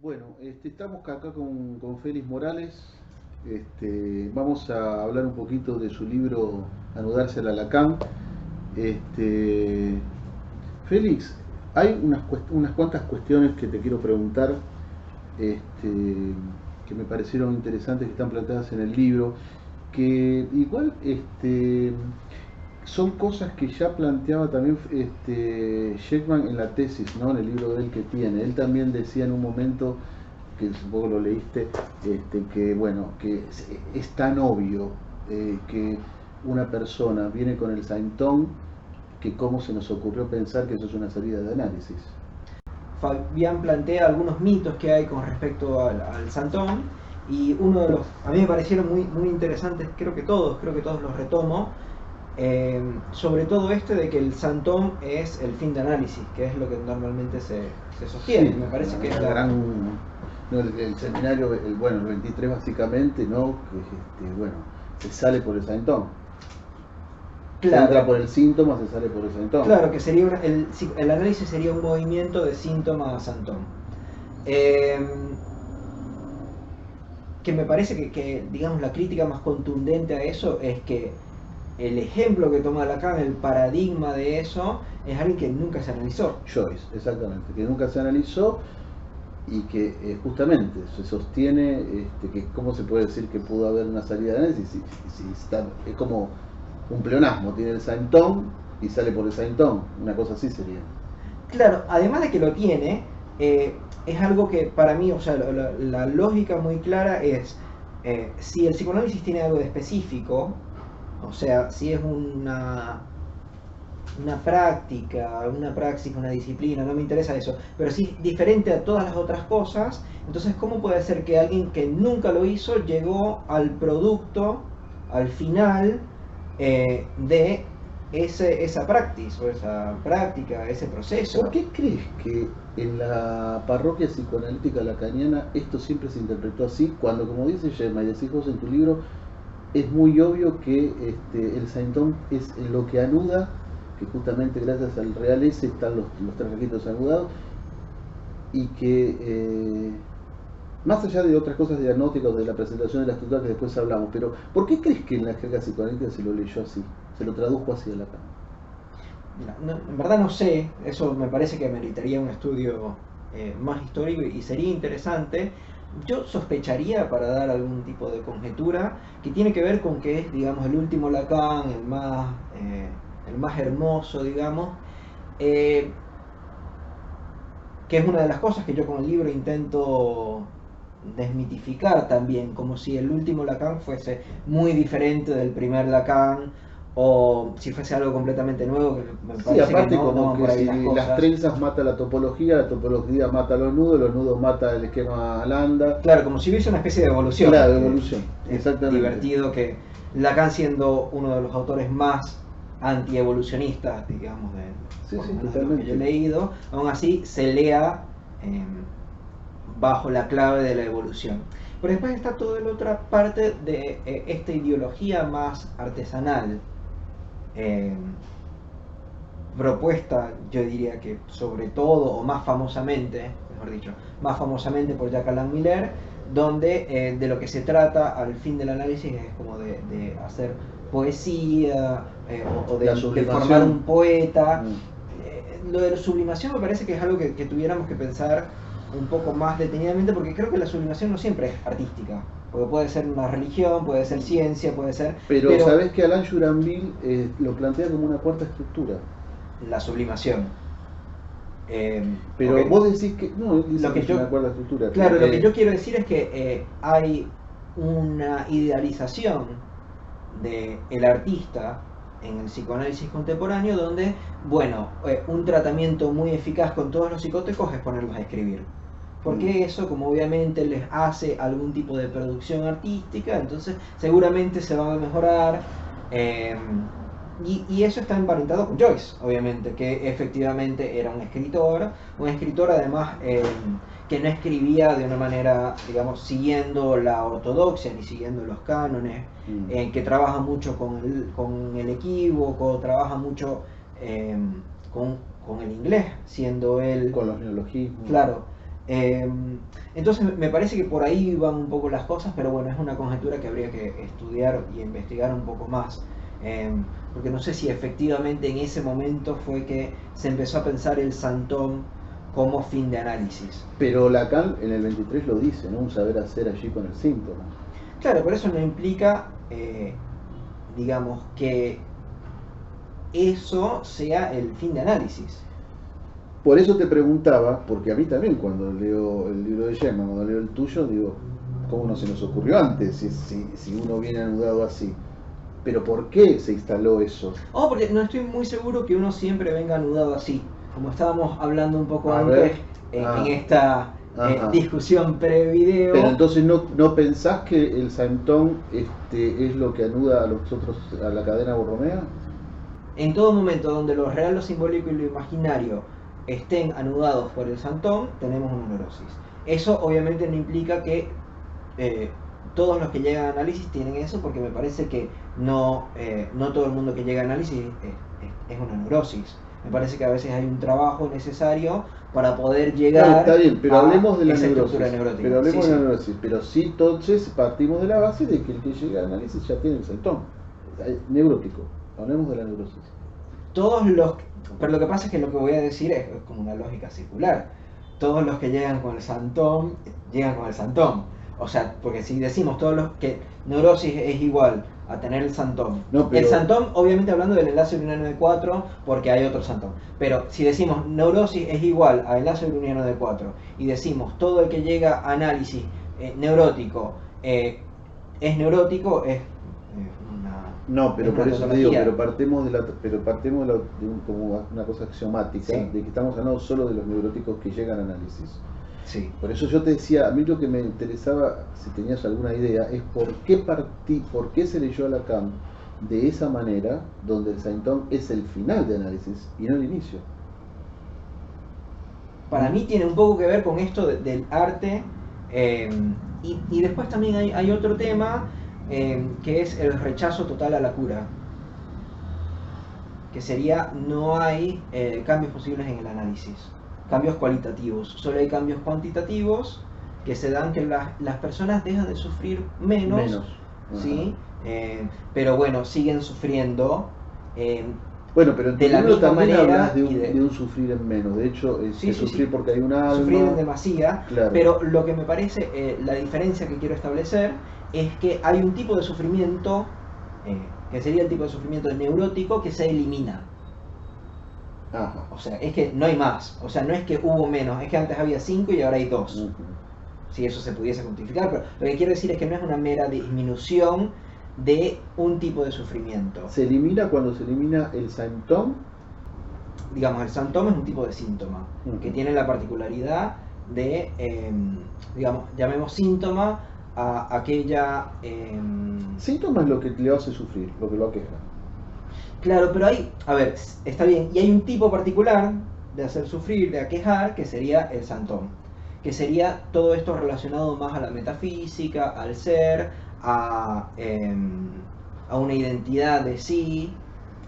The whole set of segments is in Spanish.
Bueno, estamos acá con Félix Morales. Vamos a hablar un poquito de su libro Anudarse al Alacán. Este, Félix, hay unas cuantas cuestiones que te quiero preguntar, que me parecieron interesantes, que están planteadas en el libro, que igual son cosas que ya planteaba también Sheckman en la tesis, ¿no? En el libro de él que tiene. Él también decía en un momento, que supongo lo leíste, que bueno, que es tan obvio que una persona viene con el Saintón, que cómo se nos ocurrió pensar que eso es una salida de análisis. Fabián plantea algunos mitos que hay con respecto al Santón, y uno de los, a mí me parecieron muy interesantes, creo que todos los retomo, sobre todo este de que el Santón es el fin de análisis, que es lo que normalmente se sostiene. Sí, me parece que es no, el seminario, bueno, el 23 básicamente, ¿no? Que bueno, se sale por el Saintón. Se entra por el síntoma, se sale por el Saintón. Claro, que sería el análisis sería un movimiento de síntoma a Santón. Que me parece que, digamos, la crítica más contundente a eso es que el ejemplo que toma Lacan, el paradigma de eso, es alguien que nunca se analizó. Joyce, exactamente, que nunca se analizó y que justamente se sostiene que cómo se puede decir que pudo haber una salida de análisis si está, es como un pleonasmo, tiene el Saintón y sale por el Saintón, una cosa así sería. Claro, además de que lo tiene, es algo que para mí, o sea, la lógica muy clara es, si el psicoanálisis tiene algo de específico, o sea, si es una práctica, una praxis, una disciplina, no me interesa eso, pero si es diferente a todas las otras cosas, entonces ¿cómo puede ser que alguien que nunca lo hizo llegó al producto, al final de esa praxis, o esa práctica, ese proceso? ¿Por qué crees que en la parroquia psicoanalítica lacaniana esto siempre se interpretó así, cuando, como dice Gemma y decís vos en tu libro, es muy obvio que el Saintón es lo que anuda, que justamente gracias al Real S están los tres requisitos anudados, y que más allá de otras cosas diagnósticas, de la presentación de la estructura que después hablamos, pero ¿por qué crees que en la jerga psicoanalítica se lo leyó así, se lo tradujo así a Lacan? En verdad no sé, eso me parece que meritaría un estudio más histórico y sería interesante. Yo sospecharía, para dar algún tipo de conjetura, que tiene que ver con que es, digamos, el último Lacan, el más hermoso, digamos, eh, que es una de las cosas que yo con el libro intento desmitificar también, como si el último Lacan fuese muy diferente del primer Lacan, o si fuese algo completamente nuevo, que me parece Sí, aparte que no, como por que ahí si las trenzas mata la topología mata los nudos mata el esquema lambda. Claro, como si hubiese una especie de evolución. Claro, evolución, exactamente. Divertido que Lacan, siendo uno de los autores más antievolucionistas, digamos, sí, de lo que yo he leído, aún así se lea bajo la clave de la evolución. Pero después está toda la otra parte de esta ideología más artesanal, propuesta, yo diría que sobre todo, o más famosamente, mejor dicho, más famosamente por Jacques Alain Miller, donde de lo que se trata al fin del análisis es como de hacer poesía, o de formar un poeta. Lo de la sublimación me parece que es algo que tuviéramos que pensar un poco más detenidamente, porque creo que la sublimación no siempre es artística, porque puede ser una religión, puede ser ciencia, puede ser... Pero sabes que Alain Juranville lo plantea como una cuarta estructura. La sublimación. Pero okay, vos decís que no, lo que es yo, una cuarta estructura. Claro, lo que yo quiero decir es que hay una idealización del artista en el psicoanálisis contemporáneo, donde, bueno, un tratamiento muy eficaz con todos los psicóticos es ponerlos a escribir. Porque eso, como obviamente les hace algún tipo de producción artística, entonces seguramente se van a mejorar. Y eso está emparentado con Joyce, obviamente, que efectivamente era un escritor además que no escribía de una manera, digamos, siguiendo la ortodoxia ni siguiendo los cánones, que trabaja mucho con el equívoco, trabaja mucho con el inglés, siendo él... Con los neologismos. Claro. Entonces me parece que por ahí van un poco las cosas, pero bueno, es una conjetura que habría que estudiar y investigar un poco más. Porque no sé si efectivamente en ese momento fue que se empezó a pensar el Santón como fin de análisis. Pero Lacan en el 23 lo dice, ¿no? Un saber hacer allí con el síntoma. Claro, pero eso no implica, digamos, que eso sea el fin de análisis. Por eso te preguntaba, porque a mí también cuando leo el libro de Gemma, cuando leo el tuyo, digo, ¿cómo no se nos ocurrió antes si uno viene anudado así? Pero ¿por qué se instaló eso? Oh, porque no estoy muy seguro que uno siempre venga anudado así. Como estábamos hablando un poco A antes ver. en esta Ajá. discusión pre-video. Pero entonces no pensás que el Santón es lo que anuda a los otros, a la cadena borromea. En todo momento donde lo real, lo simbólico y lo imaginario estén anudados por el Santón, tenemos una neurosis. Eso obviamente no implica que todos los que llegan a análisis tienen eso, porque me parece que no todo el mundo que llega a análisis es una neurosis. Me parece que a veces hay un trabajo necesario para poder llegar Claro, está bien, pero a hablemos de la esa neurosis. estructura neurótica. Pero hablemos Sí, de la sí. neurosis. Pero sí, entonces partimos de la base de que el que llega al análisis ya tiene el Santón. Neurótico. Hablemos de la neurosis. Todos los... Pero lo que pasa es que lo que voy a decir es como una lógica circular. Todos los que llegan con el Santón, llegan con el Santón. O sea, porque si decimos todos los que neurosis es igual a tener el Santón. No, pero... El Santón, obviamente hablando del enlace uriniano de 4, porque hay otro Santón. Pero si decimos neurosis es igual a enlace uriniano de 4 y decimos todo el que llega a análisis neurótico es neurótico, es una... No, pero es por una eso te digo, tautología. pero partimos como una cosa axiomática, Sí. de que estamos hablando solo de los neuróticos que llegan a análisis. Sí. Por eso yo te decía, a mí lo que me interesaba, si tenías alguna idea, es por qué se leyó a Lacan de esa manera, donde el Saintón es el final de análisis y no el inicio. Para mí tiene un poco que ver con esto del arte, y después también hay otro tema que es el rechazo total a la cura, que sería no hay cambios posibles en el análisis, cambios cualitativos, solo hay cambios cuantitativos que se dan que las personas dejan de sufrir menos. ¿Sí? Pero bueno, siguen sufriendo. Bueno, pero en tu de la libro misma también manera hablas de un sufrir en menos. De hecho, Sí, sí, sufrir sí. porque hay un alma. Sufrir en demasía, Claro. pero lo que me parece, la diferencia que quiero establecer es que hay un tipo de sufrimiento, que sería el tipo de sufrimiento neurótico, que se elimina. Ajá. O sea, es que no hay más. O sea, no es que hubo menos, es que antes había 5 y ahora hay 2. Ujú. Si eso se pudiese cuantificar, pero lo que quiero decir es que no es una mera disminución de un tipo de sufrimiento. Se elimina cuando se elimina el Saintón. Digamos, el síntoma es un tipo de síntoma que tiene la particularidad de, digamos, llamemos síntoma a aquella... Síntoma es lo que le hace sufrir, lo que lo aqueja. Claro, pero hay, a ver, está bien, y hay un tipo particular de hacer sufrir, de aquejar, que sería el santón, que sería todo esto relacionado más a la metafísica, al ser, a una identidad de sí,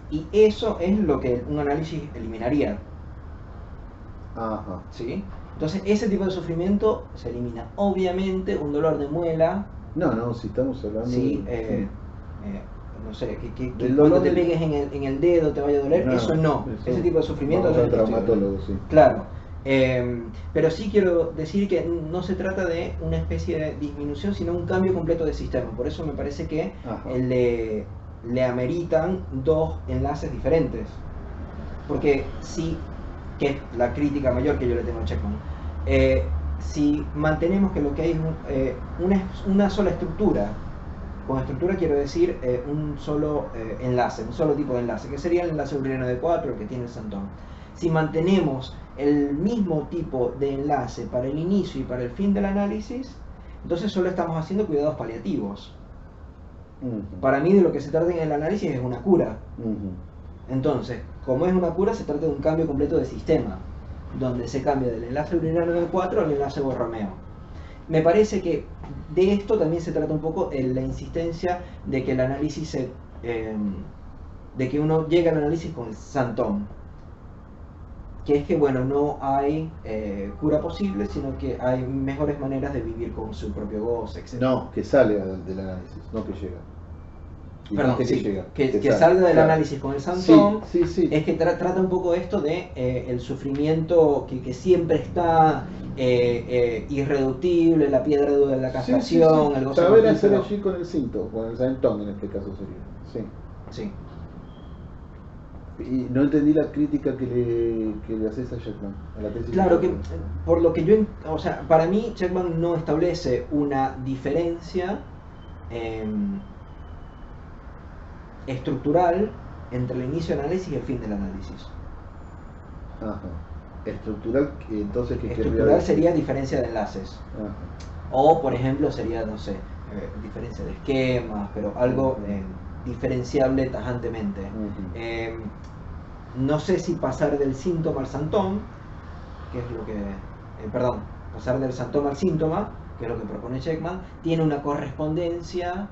y eso es lo que un análisis eliminaría. Ajá. ¿Sí? Entonces ese tipo de sufrimiento se elimina. Obviamente un dolor de muela, No, si estamos hablando ¿sí? de... No sé, que Del cuando dolor te de- pegues en el dedo te vaya a doler, eso no. eso Ese tipo de sufrimiento vamos no al es el que estoy traumatólogo, hablando. sí. Claro. Pero sí quiero decir que no se trata de una especie de disminución, sino un cambio completo de sistema. Por eso me parece que Ajá. le ameritan dos enlaces diferentes. Porque si, que es la crítica mayor que yo le tengo a Checkman, si mantenemos que lo que hay es una sola estructura, con estructura quiero decir un solo enlace, un solo tipo de enlace, que sería el enlace uriniano de 4 que tiene el Santón. Si mantenemos el mismo tipo de enlace para el inicio y para el fin del análisis, entonces solo estamos haciendo cuidados paliativos. Para mí de lo que se trata en el análisis es una cura. Entonces, como es una cura, se trata de un cambio completo de sistema, donde se cambia del enlace urinario del 4 al enlace Borromeo. Me parece que de esto también se trata un poco la insistencia de que el análisis de que uno llega al análisis con el Santón. que es que, bueno, no hay cura posible, sino que hay mejores maneras de vivir con su propio goce, etc. No, que sale del análisis, no que llega. Perdón, Dijiste que sí, llega. que salga del claro. análisis con el Sí, Santón, sí, sí. es que trata un poco esto de el sufrimiento que siempre está irreductible, la piedra de la Sí, sí, castración, sí. el goce Saber hacer mortífero. allí con el cinto, con el santón en este caso sería. Sí. Sí. Y no entendí la crítica que le haces a Jackman, a la tesis de Claro que, Jackman. por lo que yo, o sea, para mí Checkman no establece una diferencia estructural entre el inicio del análisis y el fin del análisis. Ajá. Estructural, entonces, ¿qué querría Estructural decir? sería diferencia de enlaces. Ajá. O, por ejemplo, sería, no sé, diferencia de esquemas, pero algo diferenciable tajantemente. No sé si pasar del síntoma al santón, que es lo que, perdón, pasar del santoma al síntoma, que es lo que propone Checkman, tiene una correspondencia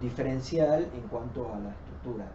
diferencial en cuanto a la estructura.